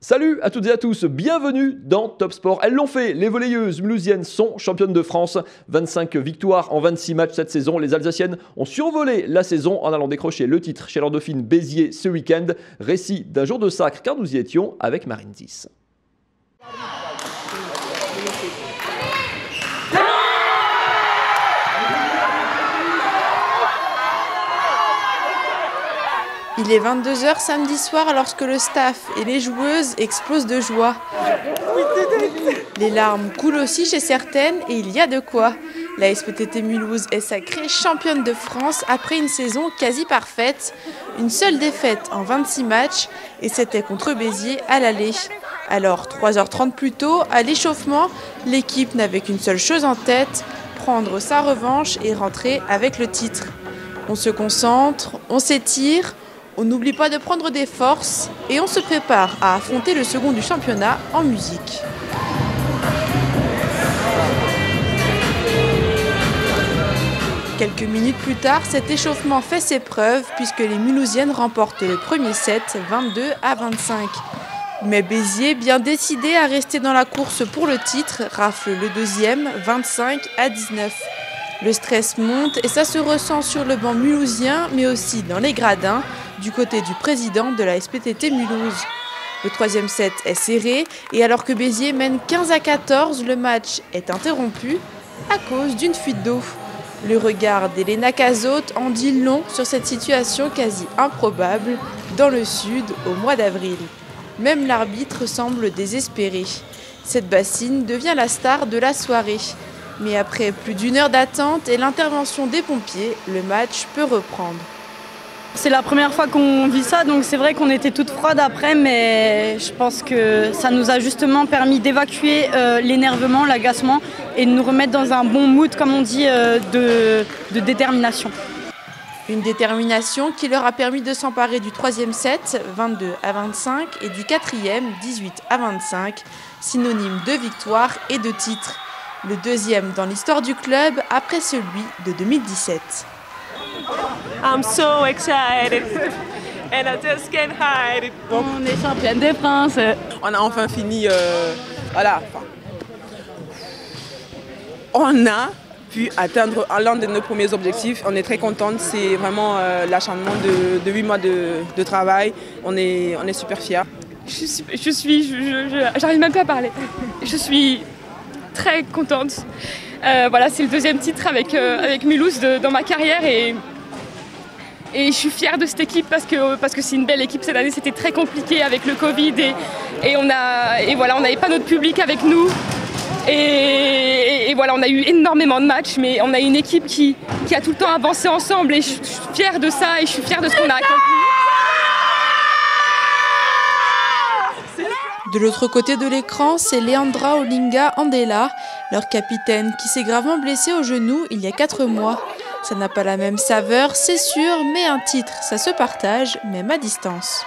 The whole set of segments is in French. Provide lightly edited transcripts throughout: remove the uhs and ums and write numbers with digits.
Salut à toutes et à tous, bienvenue dans Top Sport. Elles l'ont fait, les volleyeuses mulhousiennes sont championnes de France. 25 victoires en 26 matchs cette saison. Les Alsaciennes ont survolé la saison en allant décrocher le titre chez leur dauphine Béziers ce week-end. Récit d'un jour de sacre car nous y étions avec Marine Tis. Il est 22h samedi soir lorsque le staff et les joueuses explosent de joie. Les larmes coulent aussi chez certaines et il y a de quoi. La SPTT Mulhouse est sacrée championne de France après une saison quasi parfaite. Une seule défaite en 26 matchs et c'était contre Béziers à l'aller. Alors 3h30 plus tôt, à l'échauffement, l'équipe n'avait qu'une seule chose en tête, prendre sa revanche et rentrer avec le titre. On se concentre, on s'étire. On n'oublie pas de prendre des forces et on se prépare à affronter le second du championnat en musique. Quelques minutes plus tard, cet échauffement fait ses preuves puisque les Mulhousiennes remportent le premier set 22-25. Mais Béziers, bien décidé à rester dans la course pour le titre, rafle le deuxième 25-19. Le stress monte et ça se ressent sur le banc mulhousien mais aussi dans les gradins du côté du président de la SPTT Mulhouse. Le troisième set est serré et alors que Béziers mène 15-14, le match est interrompu à cause d'une fuite d'eau. Le regard d'Elena Cazot en dit long sur cette situation quasi improbable dans le sud au mois d'avril. Même l'arbitre semble désespéré. Cette bassine devient la star de la soirée. Mais après plus d'une heure d'attente et l'intervention des pompiers, le match peut reprendre. C'est la première fois qu'on vit ça, donc c'est vrai qu'on était toutes froides après, mais je pense que ça nous a justement permis d'évacuer l'énervement, l'agacement et de nous remettre dans un bon mood, comme on dit, de détermination. Une détermination qui leur a permis de s'emparer du troisième set, 22-25, et du quatrième, 18-25, synonyme de victoire et de titre. Le deuxième dans l'histoire du club après celui de 2017. I'm so excited and I just can't hide it. On est championne de France. On a enfin fini, voilà. On a pu atteindre l'un de nos premiers objectifs. On est très contente. C'est vraiment l'acharnement de 8 mois de travail. On est super fiers. J'arrive même pas à parler. Je suis très contente. Voilà, c'est le deuxième titre avec Mulhouse dans ma carrière et je suis fière de cette équipe parce que c'est une belle équipe cette année. C'était très compliqué avec le Covid et voilà, on n'avait pas notre public avec nous et voilà, on a eu énormément de matchs, mais on a une équipe qui a tout le temps avancé ensemble et je suis fière de ça et je suis fière de ce qu'on a accompli. De l'autre côté de l'écran, c'est Leandra Olinga Andela, leur capitaine, qui s'est gravement blessée au genou il y a 4 mois. Ça n'a pas la même saveur, c'est sûr, mais un titre, ça se partage, même à distance.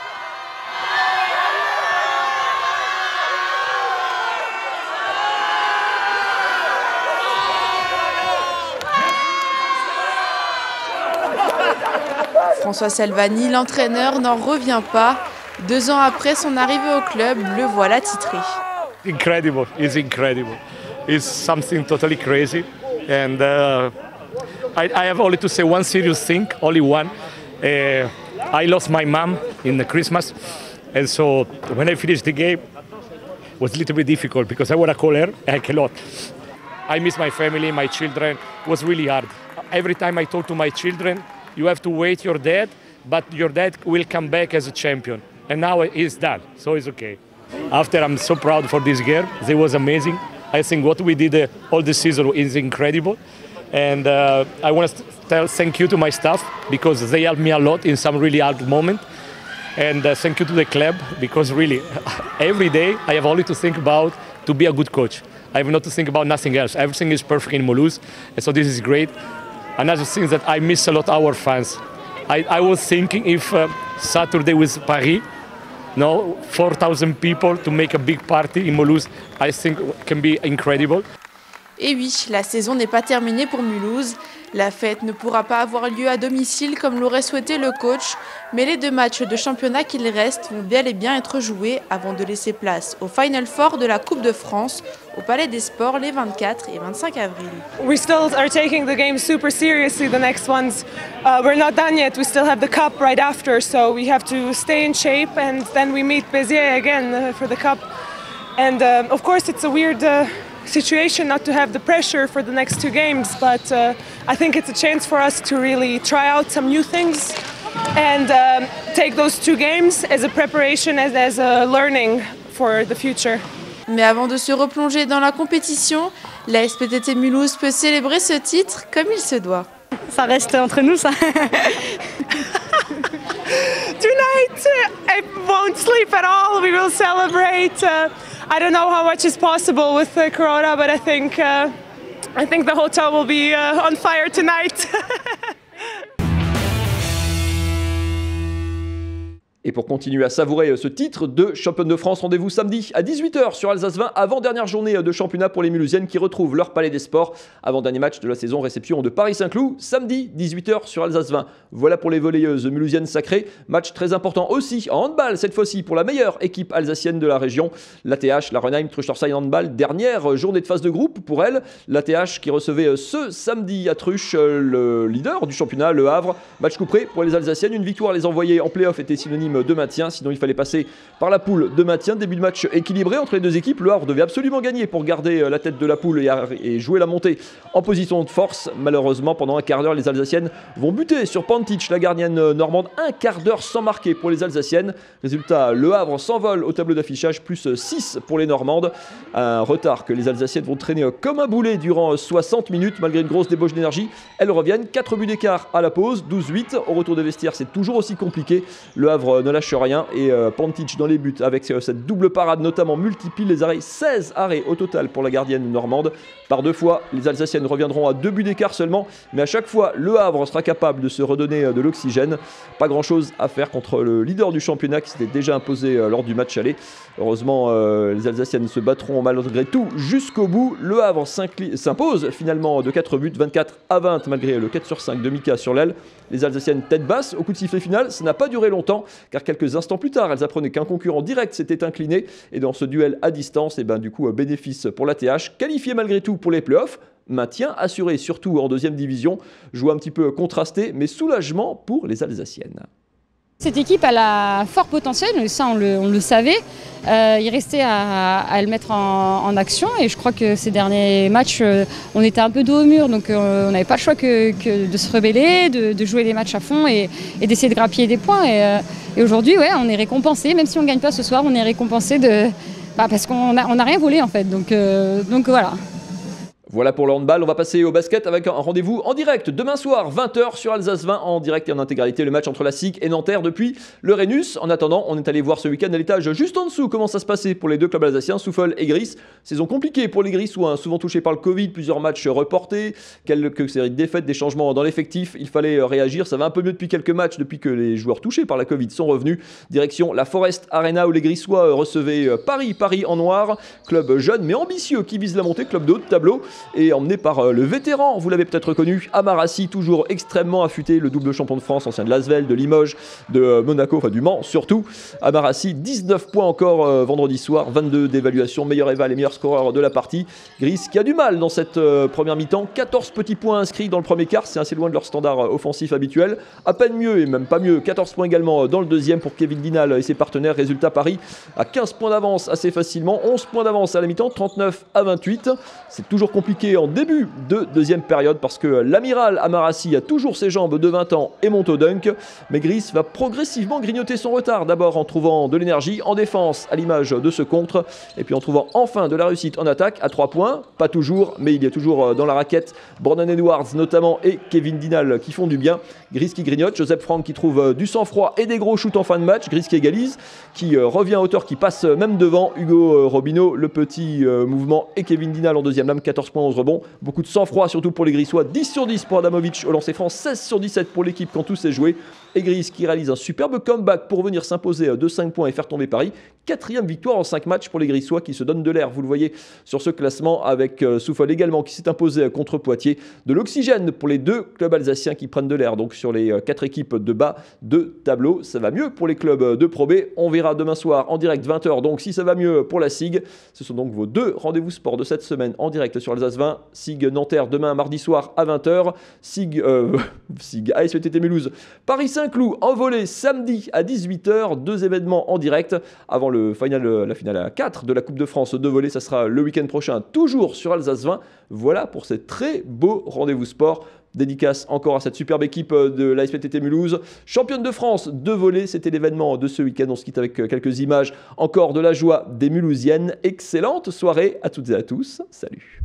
François Salvani, l'entraîneur, n'en revient pas. 2 ans après son arrivée au club, le voilà titré. Incredible, it's incredible. It's something totally crazy. And I have only to say one serious thing, only one. I lost my mom in the Christmas. And so when I finished the game, it was a little bit difficult because I want to call her, I cannot. I miss my family, my children. It was really hard. Every time I talk to my children, you have to wait your dad, but your dad will come back as a champion. And now it's done, so it's okay. After, I'm so proud for this girl. It was amazing. I think what we did all this season is incredible. And I want to tell thank you to my staff because they helped me a lot in some really hard moments. And thank you to the club because really, every day I have only to think about to be a good coach. I have not to think about nothing else. Everything is perfect in Mulhouse, and so this is great. Another thing that I miss a lot our fans. I was thinking if Saturday with Paris, no, 4,000 people to make a big party in Mulhouse, I think can be incredible. Et oui, la saison n'est pas terminée pour Mulhouse. La fête ne pourra pas avoir lieu à domicile comme l'aurait souhaité le coach, mais les 2 matchs de championnat qu'il reste vont bel et bien être joués avant de laisser place au Final Four de la Coupe de France au Palais des Sports les 24 et 25 avril. We still are taking the game super seriously, the next ones. We're not done yet, we still have the cup right after, so we have to stay in shape and then we meet Béziers again for the cup. And of course it's a weird situation not to have the pressure for the next 2 games, but I think it's a chance for us to really try out some new things and take those 2 games as a preparation, as a learning for the future. Mais avant de se replonger dans la compétition, la SPTT Mulhouse peut célébrer ce titre comme il se doit. Ça reste entre nous, ça. Tonight I won't sleep at all, we will celebrate. I don't know how much is possible with Corona, but I think the hotel will be on fire tonight. Et pour continuer à savourer ce titre de championne de France, rendez-vous samedi à 18h sur Alsace 20, avant-dernière journée de championnat pour les Mulhousiennes qui retrouvent leur Palais des Sports. Avant-dernier match de la saison, réception de Paris-Saint-Cloud, samedi 18h sur Alsace 20. Voilà pour les volleyeuses mulhousiennes sacrées. Match très important aussi en handball, cette fois-ci pour la meilleure équipe alsacienne de la région. L'ATH, la Renheim Trusch-Torsheim Handball, dernière journée de phase de groupe pour elle. L'ATH qui recevait ce samedi à Trusch le leader du championnat, le Havre. Match couperé pour les Alsaciennes, une victoire les envoyer en play-off était synonyme de maintien, sinon il fallait passer par la poule de maintien. Début de match équilibré entre les 2 équipes, le Havre devait absolument gagner pour garder la tête de la poule et jouer la montée en position de force. Malheureusement, pendant un quart d'heure, les Alsaciennes vont buter sur Pantic, la gardienne normande, un quart d'heure sans marquer pour les Alsaciennes. Résultat, le Havre s'envole au tableau d'affichage, plus 6 pour les Normandes. Un retard que les Alsaciennes vont traîner comme un boulet durant 60 minutes, malgré une grosse débauche d'énergie. Elles reviennent, 4 buts d'écart à la pause, 12-8. Au retour des vestiaires, c'est toujours aussi compliqué. Le Havre ne lâche rien et Pantic dans les buts avec cette double parade notamment multiplie les arrêts, 16 arrêts au total pour la gardienne normande. Par 2 fois, les Alsaciennes reviendront à 2 buts d'écart seulement, mais à chaque fois, le Havre sera capable de se redonner de l'oxygène. Pas grand chose à faire contre le leader du championnat qui s'était déjà imposé lors du match aller. Heureusement, les Alsaciennes se battront malgré tout jusqu'au bout. Le Havre s'impose finalement de 4 buts, 24-20 malgré le 4 sur 5 de Mika sur l'aile. Les Alsaciennes tête basse au coup de sifflet final, ça n'a pas duré longtemps car quelques instants plus tard, elles apprenaient qu'un concurrent direct s'était incliné et dans ce duel à distance, et du coup bénéfice pour l'ATH, qualifié malgré tout pour les playoffs. Maintien assuré surtout en 2e division, joué un petit peu contrasté mais soulagement pour les Alsaciennes. Cette équipe elle a fort potentiel, ça on le savait. Il restait à le mettre en action et je crois que ces derniers matchs, on était un peu dos au mur, donc on n'avait pas le choix que de se rebeller, de jouer les matchs à fond et d'essayer de grappiller des points. Et aujourd'hui, ouais, on est récompensé, même si on ne gagne pas ce soir, on est récompensé parce qu'on n'a rien volé en fait. Donc voilà. Voilà pour le handball, on va passer au basket avec un rendez-vous en direct demain soir, 20h sur Alsace 20, en direct et en intégralité, le match entre la SIG et Nanterre depuis le Rhenus. En attendant, on est allé voir ce week-end à l'étage juste en dessous comment ça se passait pour les 2 clubs alsaciens, Souffle et Gris. Saison compliquée pour les Gris, souvent touchés par le Covid, plusieurs matchs reportés, quelques séries de défaites, des changements dans l'effectif. Il fallait réagir, ça va un peu mieux depuis quelques matchs, depuis que les joueurs touchés par la Covid sont revenus. Direction la Forest Arena où les Grissois recevaient Paris en noir, club jeune mais ambitieux qui vise la montée, club de haut de tableau. Et emmené par le vétéran, vous l'avez peut-être reconnu, Amarassi, toujours extrêmement affûté, le double champion de France, ancien de Lasvel, de Limoges, de Monaco, enfin du Mans surtout. Amarassi, 19 points encore vendredi soir, 22 d'évaluation, meilleur éval et meilleur scoreur de la partie. Gris qui a du mal dans cette première mi-temps, 14 petits points inscrits dans le premier quart, c'est assez loin de leur standard offensif habituel. À peine mieux et même pas mieux, 14 points également dans le deuxième pour Kevin Dinal et ses partenaires. Résultat, Paris à 15 points d'avance assez facilement, 11 points d'avance à la mi-temps, 39-28. C'est toujours compliqué en début de deuxième période parce que l'amiral Amarassi a toujours ses jambes de 20 ans et monte au dunk. Mais Gris va progressivement grignoter son retard, d'abord en trouvant de l'énergie en défense à l'image de ce contre et puis en trouvant enfin de la réussite en attaque à 3 points, pas toujours mais il y a toujours dans la raquette Brandon Edwards notamment et Kevin Dinal qui font du bien. Gris qui grignote, Joseph Franck qui trouve du sang-froid et des gros shoots en fin de match, Gris qui égalise, qui revient à hauteur, qui passe même devant Hugo Robineau, le petit mouvement et Kevin Dinal en deuxième lame, 14 points points, 11 rebonds. Beaucoup de sang-froid, surtout pour les Grissois. 10 sur 10 pour Adamovic au lancer franc, 16 sur 17 pour l'équipe quand tout s'est joué. Et Gris qui réalise un superbe comeback pour venir s'imposer de 5 points et faire tomber Paris. 4e victoire en 5 matchs pour les Grissois qui se donnent de l'air, vous le voyez sur ce classement, avec Souffle également qui s'est imposé contre Poitiers. De l'oxygène pour les 2 clubs alsaciens qui prennent de l'air, donc sur les 4 équipes de bas de tableau. Ça va mieux pour les clubs de Pro B. On verra demain soir en direct 20h, donc si ça va mieux pour la SIG. Ce sont donc vos 2 rendez-vous sport de cette semaine en direct sur Alsace 20. SIG Nanterre demain mardi soir à 20h. SIG ASVTT Mulhouse Paris Saint-Cloud en volée samedi à 18h. 2 événements en direct avant la finale à 4 de la Coupe de France de volley. Ça sera le week-end prochain, toujours sur Alsace 20. Voilà pour ces très beaux rendez-vous sport. Dédicace encore à cette superbe équipe de l'ASVTT Mulhouse. Championne de France de volley, c'était l'événement de ce week-end. On se quitte avec quelques images encore de la joie des Mulhousiennes. Excellente soirée à toutes et à tous. Salut.